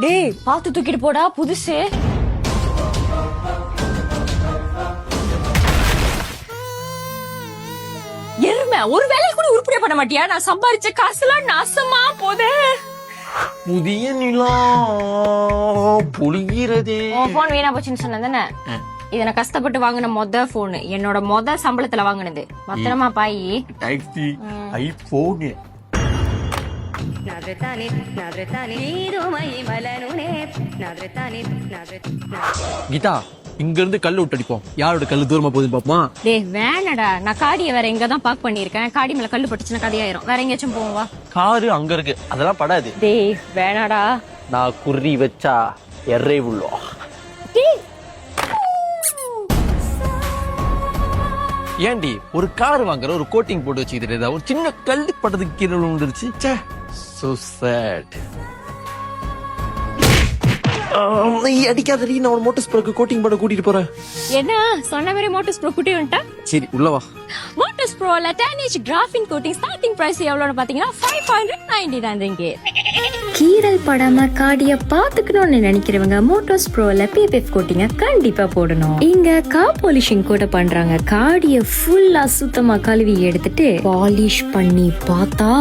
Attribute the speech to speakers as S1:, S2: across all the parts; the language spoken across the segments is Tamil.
S1: டேய் பாத்து தூக்கிட்டு போடா புதுசு. எருமை ஒரு வேலையை கூட உருப்படியா பண்ண மாட்டியா? நான் சம்பாரிச்ச காசுலாம் நாசமா போதே.
S2: புதிய நிலா பொழிகிறதே.
S1: உன் போன் வீணா போச்சுன்னு சொன்னதானே? இத நான் கஷ்டப்பட்டு வாங்கின போன், என்னோட சம்பளத்துல வாங்கினது. பத்திரமா பாய்.
S2: ஐபோன் கீதா, இங்க இருந்து கல்லு விட்டடிப்போம். யாரோட கல்லு தூரமா போகுதுன்னு பாப்போமா?
S1: டேய் வேணடா, நான் காடியை வேற எங்கதான் பார்க் பண்ணிருக்கேன். காடி மேல கல்லு பட்டுச்சுன்னா கதையாயிரும். வேற எங்கேயாச்சும் போவா?
S2: காரு அங்க இருக்கு, அதெல்லாம் படாது.
S1: டேய் வேணாடா.
S2: நான் குறி வச்சா எறை உள்ளோ. ஏண்டி ஒரு கார் வாங்குற, ஒரு கோட்டிங் போட்டு வச்சுக்கிட்டு ஒரு சின்ன கல்லு பட்டதுக்கு கீழே விழுந்துருச்சு. So sad. அடிக்காதடி, நான் ஒரு மோட்டர் ஸ்ப்ரோக்கு கோட்டிங் பண்ண கூட்டிட்டு போறேன்.
S1: என்ன சொன்ன மாதிரி மோட்டர் ஸ்ப்ரோ கூட்டி வந்துட்டா?
S2: சரி உள்ள வா.
S1: மோட்டர் ஸ்ப்ரோல 10 கிராஃபின் கோட்டிங் ஸ்டார்டிங் பிரைஸ் எவ்வளவுன்னு பாத்தீங்கன்னா 590 ringgit.
S3: கீரல் படாம காடிய பாத்துக்கணும்னு நினைக்கிறவங்க மோட்டோஸ் ப்ரோல பிபிஎஃப் கோட்டிங்க கண்டிப்பா போடணும். இங்க கார் பாலிஷிங் கூட பண்றாங்க. காடிய ஃபுல்லா சுத்தமா கழுவி எடுத்துட்டு பாலிஷ் பண்ணி பார்த்தா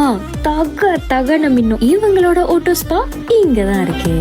S3: தகன மின்னும். இவங்களோட ஆட்டோ ஸ்பா இங்கதான் இருக்கு.